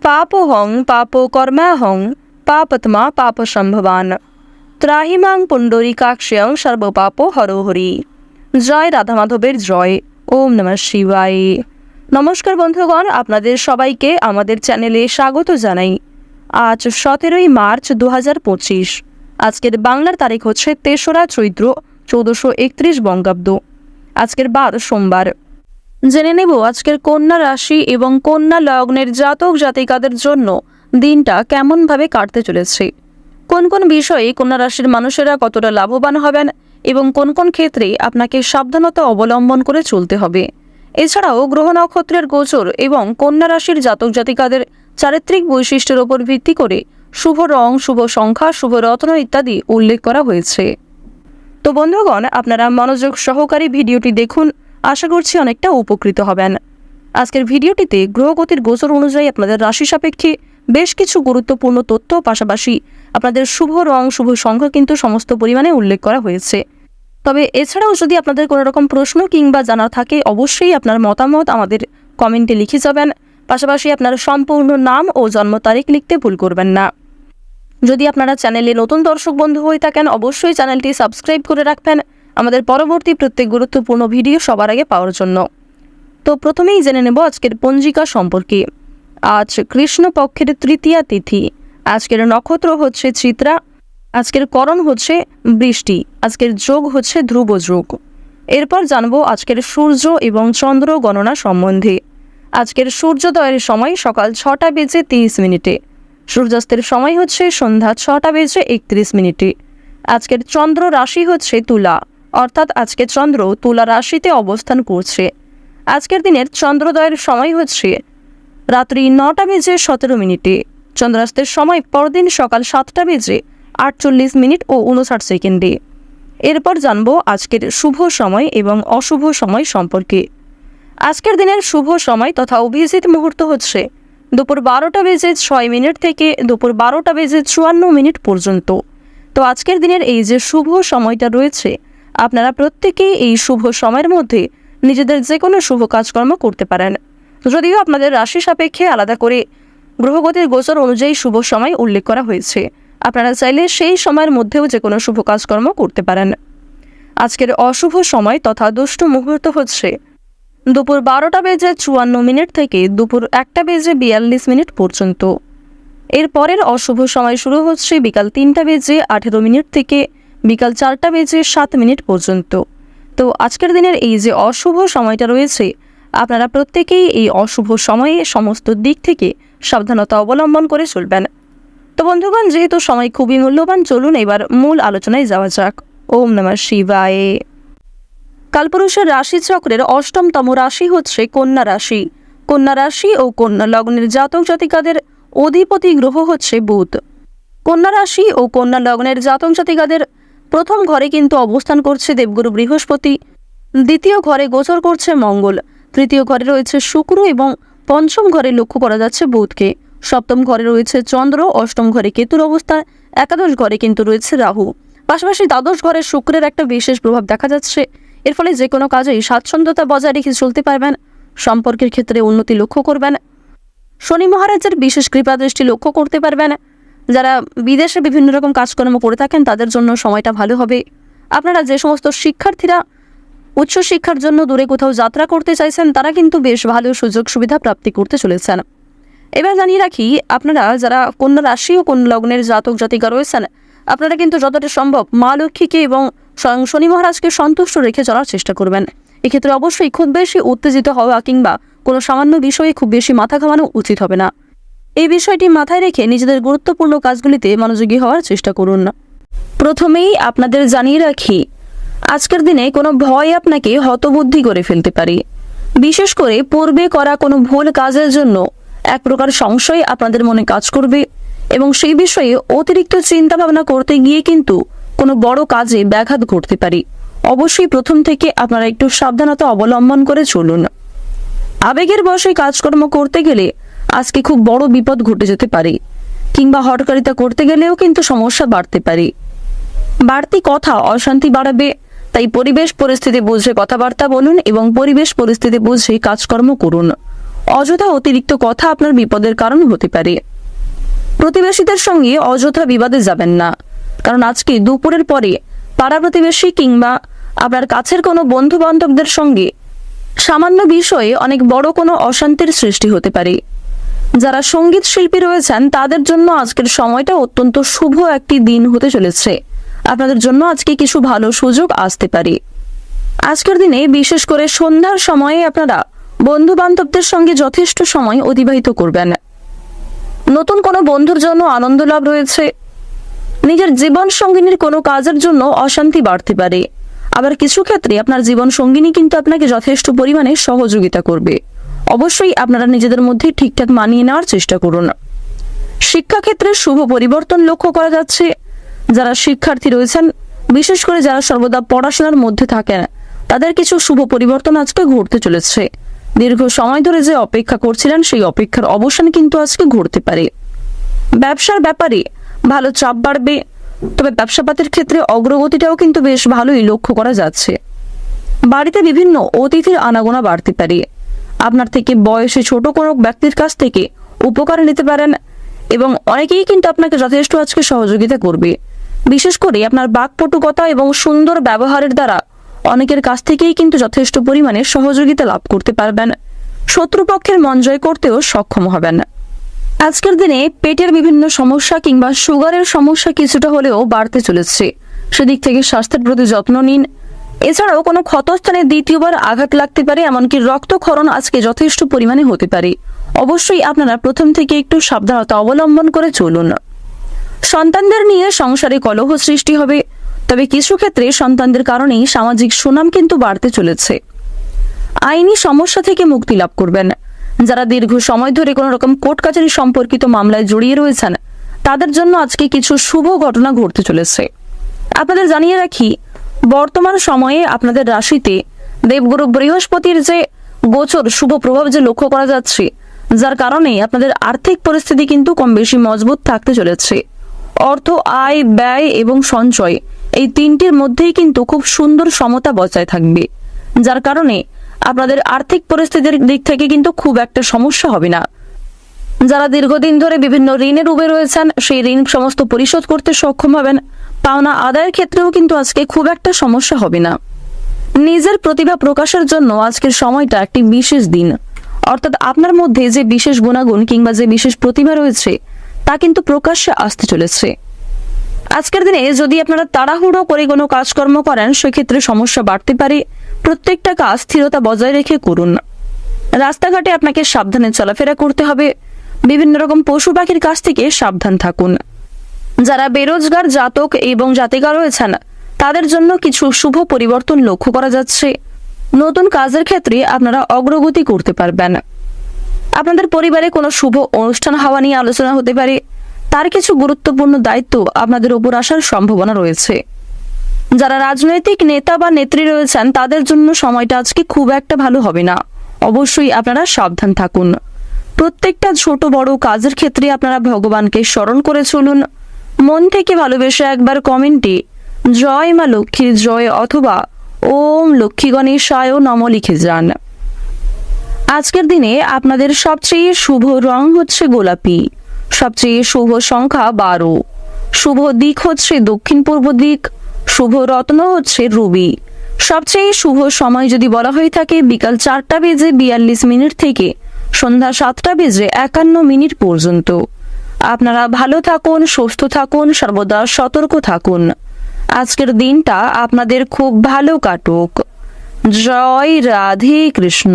পাপোহং পাপকর্মাহং পাপত্মা পাপসম্ভবান ত্রাহিমাং পুণ্ডরীকাক্ষয়ং সর্বপাপ হরহরি। জয় রাধা মাধবের জয়। ওম নমঃ শিবায়। নমস্কার বন্ধুগণ, আপনাদের সবাইকে আমাদের চ্যানেলে স্বাগত জানাই। আজ 17ই মার্চ 2025। আজকের বাংলার তারিখ হচ্ছে 3রা চৈত্র 1431 বঙ্গাব্দ। আজকের বার সোমবার। জেনে নেব আজকের কন্যা রাশি এবং কন্যা লগ্নের জাতক জাতিকাদের জন্য দিনটা কেমনভাবে কাটতে চলেছে, কোন কোন বিষয়ে কন্যা রাশির মানুষেরা কতটা লাভবান হবেন এবং কোন কোন ক্ষেত্রে আপনাকে সাবধানতা অবলম্বন করে চলতে হবে। এছাড়াও গ্রহ নক্ষত্রের গোচর এবং কন্যা রাশির জাতক জাতিকাদের চারিত্রিক বৈশিষ্ট্যের উপর ভিত্তি করে শুভ রং, শুভ সংখ্যা, শুভ রত্ন ইত্যাদি উল্লেখ করা হয়েছে। তো বন্ধুগণ, আপনারা মনোযোগ সহকারে ভিডিওটি দেখুন, আশা করছি অনেকটা উপকৃত হবেন। আজকের ভিডিওটিতে গ্রহগতির গোচর অনুযায়ী আপনাদের রাশি সাপেক্ষে বেশ কিছু গুরুত্বপূর্ণ তথ্য, পাশাপাশি আপনাদের শুভ রং, শুভ সংখ্যা কিন্তু সমস্ত পরিমাণে উল্লেখ করা হয়েছে। তবে এছাড়াও যদি আপনাদের কোনো রকম প্রশ্ন কিংবা জানার থাকে, অবশ্যই আপনার মতামত আমাদের কমেন্টে লিখে যাবেন। পাশাপাশি আপনার সম্পূর্ণ নাম ও জন্ম তারিখ লিখতে ভুল করবেন না। যদি আপনারা চ্যানেলে নতুন দর্শক বন্ধু হয়ে থাকেন, অবশ্যই চ্যানেলটি সাবস্ক্রাইব করে রাখবেন আমাদের পরবর্তী প্রত্যেক গুরুত্বপূর্ণ ভিডিও সবার আগে পাওয়ার জন্য। তো প্রথমেই জেনে নেব আজকের পঞ্জিকা সম্পর্কে। আজ কৃষ্ণপক্ষের তৃতীয়া তিথি। আজকের নক্ষত্র হচ্ছে চিত্রা। আজকের করণ হচ্ছে বৃষ্টি। আজকের যোগ হচ্ছে ধ্রুব যোগ। এরপর জানবো আজকের সূর্য এবং চন্দ্র গণনা সম্বন্ধে। আজকের সূর্যোদয়ের সময় সকাল 6টা বেজে 30 মিনিটে। সূর্যাস্তের সময় হচ্ছে সন্ধ্যা 6টা বেজে 31 মিনিটে। আজকের চন্দ্র রাশি হচ্ছে তুলা, অর্থাৎ আজকে চন্দ্র তুলা রাশিতে অবস্থান করছে। আজকের দিনের চন্দ্রোদয়ের সময় হচ্ছে রাত্রি 9টা বেজে 17 মিনিটে। চন্দ্রাস্তের সময় পরদিন সকাল 7টা বেজে 48 মিনিট ও 59 সেকেন্ডে। এরপর জানবো আজকের শুভ সময় এবং অশুভ সময় সম্পর্কে। আজকের দিনের শুভ সময় তথা অভিজিৎ মুহূর্ত হচ্ছে দুপুর 12টা বেজে 6 মিনিট থেকে দুপুর 12টা বেজে 54 মিনিট পর্যন্ত। তো আজকের দিনের এই যে শুভ সময়টা রয়েছে, আপনারা প্রত্যেকেই এই শুভ সময়ের মধ্যে নিজেদের যে কোনো শুভ কাজকর্ম করতে পারেন। যদিও আপনাদের রাশি সাপেক্ষে আলাদা করে গ্রহগতির গোচর অনুযায়ী শুভ সময় উল্লেখ করা হয়েছে, আপনারা চাইলে সেই সময়ের মধ্যেও যে কোনো শুভ কাজকর্ম করতে পারেন। আজকের অশুভ সময় তথা দুষ্ট মুহূর্ত হচ্ছে দুপুর 12টা বেজে 54 মিনিট থেকে দুপুর 1টা বেজে 42 মিনিট পর্যন্ত। এর পরের অশুভ সময় শুরু হচ্ছে বিকাল 3টা বেজে 18 মিনিট থেকে বিকাল 4টা বেজে 7 মিনিট পর্যন্ত। তো আজকের দিনের এই যে অশুভ সময়টা রয়েছে, আপনারা প্রত্যেকেই এই অশুভ সময়ে সমস্ত দিক থেকে সাবধানতা অবলম্বন করে চলবেন। তো বন্ধুগণ, যেহেতু সময় খুবই মূল্যবান, চলুন এবার মূল আলোচনায় যাওয়া যাক। ওম নমঃ শিবায়। কালপুরুষের রাশিচক্রের 8মতম রাশি হচ্ছে কন্যা রাশি। কন্যা রাশি ও কন্যা লগ্নের জাতক জাতিকাদের অধিপতি গ্রহ হচ্ছে বুধ। কন্যা রাশি ও কন্যা লগ্নের জাতক জাতিকাদের প্রথম ঘরে কিন্তু অবস্থান করছে দেবগুরু বৃহস্পতি, দ্বিতীয় ঘরে গোচর করছে মঙ্গল, তৃতীয় ঘরে রয়েছে শুক্র এবং পঞ্চম ঘরে লক্ষ্য করা যাচ্ছে বুধকে। সপ্তম ঘরে রয়েছে চন্দ্র, অষ্টম ঘরে কেতুর অবস্থা, একাদশ ঘরে কিন্তু রয়েছে রাহু। পাশাপাশি দ্বাদশ ঘরে শুক্রের একটা বিশেষ প্রভাব দেখা যাচ্ছে। এর ফলে যে কোনো কাজেই স্বাচ্ছন্দ্যতা বজায় রেখে চলতে পারবেন। সম্পর্কের ক্ষেত্রে উন্নতি লক্ষ্য করবেন। শনি মহারাজের বিশেষ কৃপা দৃষ্টি লক্ষ্য করতে পারবেন। যারা বিদেশে বিভিন্ন রকম কাজকর্ম করে থাকেন তাদের জন্য সময়টা ভালো হবে। আপনারা যে সমস্ত শিক্ষার্থীরা উচ্চশিক্ষার জন্য দূরে কোথাও যাত্রা করতে চাইছেন, তারা কিন্তু বেশ ভালো সুযোগ সুবিধা প্রাপ্তি করতে চলেছেন। এবার জানিয়ে রাখি, আপনারা যারা কন্যা রাশি ও কন্যা লগ্নের জাতক জাতিকা রয়েছেন, আপনারা কিন্তু যতটা সম্ভব মা লক্ষ্মীকে এবং স্বয়ং শনি মহারাজকে সন্তুষ্ট রেখে চলার চেষ্টা করবেন। এক্ষেত্রে অবশ্যই খুব বেশি উত্তেজিত হওয়া কিংবা কোনো সামান্য বিষয়ে খুব বেশি মাথা ঘামানো উচিত হবে না। এই বিষয়টি মাথায় রেখে নিজেদের গুরুত্বপূর্ণ কাজগুলিতে মনোযোগী হওয়ার চেষ্টা করুন। প্রথমেই আপনাদের জানিয়ে রাখি, আজকের দিনে কোনো ভয় আপনাকে হতবুদ্ধি করে ফেলতে পারে। বিশেষ করে পূর্বে করা কোনো ভুল কাজের জন্য এক প্রকার সংশয় আপনাদের মনে কাজ করবে এবং সেই বিষয়ে অতিরিক্ত চিন্তা ভাবনা করতে গিয়ে কিন্তু কোনো বড় কাজে ব্যাঘাত ঘটতে পারে। অবশ্যই প্রথম থেকে আপনারা একটু সাবধানতা অবলম্বন করে চলুন। আবেগের বশে কাজকর্ম করতে গেলে আজকে খুব বড় বিপদ ঘটে যেতে পারে, কিংবা হঠকারিতা করতে গেলেও কিন্তু সমস্যা বাড়তে পারে। বাড়তি কথা অশান্তি বাড়াবে, তাই পরিবেশ পরিস্থিতি বুঝে কথাবার্তা বলুন এবং পরিবেশ পরিস্থিতি বুঝে কাজকর্ম করুন। অযথা অতিরিক্ত কথা আপনার বিপদের কারণ হতে পারে। প্রতিবেশীদের সঙ্গে অযথা বিবাদে যাবেন না, কারণ আজকে দুপুরের পরে পাড়া প্রতিবেশী কিংবা আপনার কাছের কোনো বন্ধু বান্ধবদের সঙ্গে সামান্য বিষয়ে অনেক বড় কোনো অশান্তির সৃষ্টি হতে পারে। যারা সঙ্গীত শিল্পী রয়েছেন তাদের জন্য আজকের সময়টা অত্যন্ত শুভ একটি দিন হতে চলেছে। আপনাদের জন্য আজকে কিছু ভালো সুযোগ আসতে পারে। আজকের দিনে বিশেষ করে সন্ধ্যার সময়ে আপনারা বন্ধু বান্ধবদের সঙ্গে যথেষ্ট সময় অতিবাহিত করবেন। নতুন কোনো বন্ধুর জন্য আনন্দ লাভ রয়েছে। নিজের জীবন সঙ্গিনীর কোনো কাজের জন্য অশান্তি বাড়তে পারে। আবার কিছু ক্ষেত্রে আপনার জীবন সঙ্গিনী কিন্তু আপনাকে যথেষ্ট পরিমাণে সহযোগিতা করবে। অবশ্যই আপনারা নিজেদের মধ্যে ঠিকঠাক মানিয়ে নেওয়ার চেষ্টা করুন। শিক্ষাক্ষেত্রে শুভ পরিবর্তন লক্ষ্য করা যাচ্ছে। যারা শিক্ষার্থী রয়েছেন, বিশেষ করে যারা সর্বদা পড়াশোনার মধ্যে থাকেন, তাদের কিছু শুভ পরিবর্তন আজকে ঘটতে চলেছে। দীর্ঘ সময় ধরে যে অপেক্ষা করছিলেন সেই অপেক্ষার অবসান কিন্তু আজকে ঘটতে পারে। ব্যবসার ব্যাপারে ভালো চাপ বাড়বে, তবে ব্যবসাপাতের ক্ষেত্রে অগ্রগতিটাও কিন্তু বেশ ভালোই লক্ষ্য করা যাচ্ছে। বাড়িতে বিভিন্ন অতিথির আনাগোনা বাড়তে পারে। আপনার থেকে বয়সে ছোট কোনো ব্যক্তির কাছ থেকে উপকার নিতে পারেন এবং অনেকেই কিন্তু আপনাকে যথেষ্ট আজকে সহযোগিতা করবে। বিশেষ করে আপনার বাকপটুকতা এবং সুন্দর ব্যবহারের দ্বারা অনেকের কাছ থেকেই কিন্তু যথেষ্ট পরিমাণে সহযোগিতা লাভ করতে পারবেন। শত্রুপক্ষের মন জয় করতেও সক্ষম হবেন। আজকের দিনে পেটের বিভিন্ন সমস্যা কিংবা সুগারের সমস্যা কিছুটা হলেও বাড়তে চলেছে। সেদিক থেকে স্বাস্থ্যের প্রতি যত্ন নিন। এছাড়াও কোনো ক্ষতস্থানে দ্বিতীয়বার আঘাত লাগতে পারে, এমনকি রক্তক্ষরণ আজকে যথেষ্ট পরিমাণে হতে পারে। অবশ্যই আপনারা প্রথম থেকে একটু সাবধানতা অবলম্বন করে চলুন। সন্তানদের নিয়ে সংসারে কলহ সৃষ্টি হবে, তবে কিছু ক্ষেত্রে সন্তানদের কারণেই সামাজিক সুনাম কিন্তু বাড়তে চলেছে। আইনি সমস্যা থেকে মুক্তি লাভ করবেন। যারা দীর্ঘ সময় ধরে কোনো রকম কোর্ট কাছারি সম্পর্কিত মামলায় জড়িয়ে রয়েছেন, তাদের জন্য আজকে কিছু শুভ ঘটনা ঘটতে চলেছে। আপনাদের জানিয়ে রাখি, বর্তমান সময়ে আপনাদের রাশিতে দেবগুরু বৃহস্পতির যে গোচর শুভ প্রভাব যে লক্ষ্য করা যাচ্ছে, যার কারণে আপনাদের আর্থিক পরিস্থিতি কিন্তু কম বেশি মজবুত থাকতে চলেছে। অর্থ, আয়, ব্যয় এবং সঞ্চয় এই তিনটির মধ্যেই কিন্তু খুব সুন্দর সমতা বজায় থাকবে, যার কারণে আপনাদের আর্থিক পরিস্থিতির দিক থেকে কিন্তু খুব একটা সমস্যা হবে না। যারা দীর্ঘদিন ধরে বিভিন্ন ঋণে ডুবে রয়েছেন, সেই ঋণ সমস্ত পরিশোধ করতে সক্ষম হবেন। পাওনা আদায়ের ক্ষেত্রেও কিন্তু আজকে খুব একটা সমস্যা হবে না। নিজের প্রতিভা প্রকাশের জন্য আজকের সময়টা একটি বিশেষ দিন। অর্থাৎ আপনার মধ্যে যে বিশেষ গুণাগুণ কিংবা যে বিশেষ প্রতিভা রয়েছে তা কিন্তু প্রকাশ্যে আসতে চলেছে। আজকের দিনে যদি আপনারা তাড়াহুড়ো করে কোনো কাজকর্ম করেন, সেক্ষেত্রে সমস্যা বাড়তে পারে। প্রত্যেকটা কাজ স্থিরতা বজায় রেখে করুন। রাস্তাঘাটে আপনাকে সাবধানে চলাফেরা করতে হবে। বিভিন্ন রকম পশু পাখির কাছ থেকে সাবধান থাকুন। যারা বেরোজগার জাতক এবং জাতিকা রয়েছেন, তাদের জন্য কিছু শুভ পরিবর্তন লক্ষ্য করা যাচ্ছে। নতুন কাজের ক্ষেত্রে আপনারা অগ্রগতি করতে পারবেন। আপনাদের পরিবারে কোনো শুভ অনুষ্ঠান হওয়া নিয়ে আলোচনা হতে পারে। তার কিছু গুরুত্বপূর্ণ দায়িত্ব আপনাদের উপর আসার সম্ভাবনা রয়েছে। যারা রাজনৈতিক নেতা বা নেত্রী রয়েছেন, তাদের জন্য সময়টা আজকে খুব একটা ভালো হবে না। অবশ্যই আপনারা সাবধান থাকুন। প্রত্যেকটা ছোট বড় কাজের ক্ষেত্রে আপনারা ভগবানকে স্মরণ করে চলুন। মন থেকে ভালোবেসে একবার কমেন্টে জয় মা লক্ষ্মীর জয় অথবা ওম লক্ষ্মী গণেশায় নমঃ লিখে যান। আজকের দিনে আপনাদের সবচেয়ে শুভ রং হচ্ছে গোলাপি। সবচেয়ে শুভ সংখ্যা 12। শুভ দিক হচ্ছে দক্ষিণ পূর্ব দিক। শুভ রত্ন হচ্ছে রুবি। সবচেয়ে শুভ সময় যদি বলা হয়ে থাকে বিকাল 4:42 থেকে সন্ধ্যা 7:51 পর্যন্ত। আপনারা ভালো থাকুন, সুস্থ থাকুন, সর্বদা সতর্ক থাকুন। আজকের দিনটা আপনাদের খুব ভালো কাটুক। জয় রাধে কৃষ্ণ।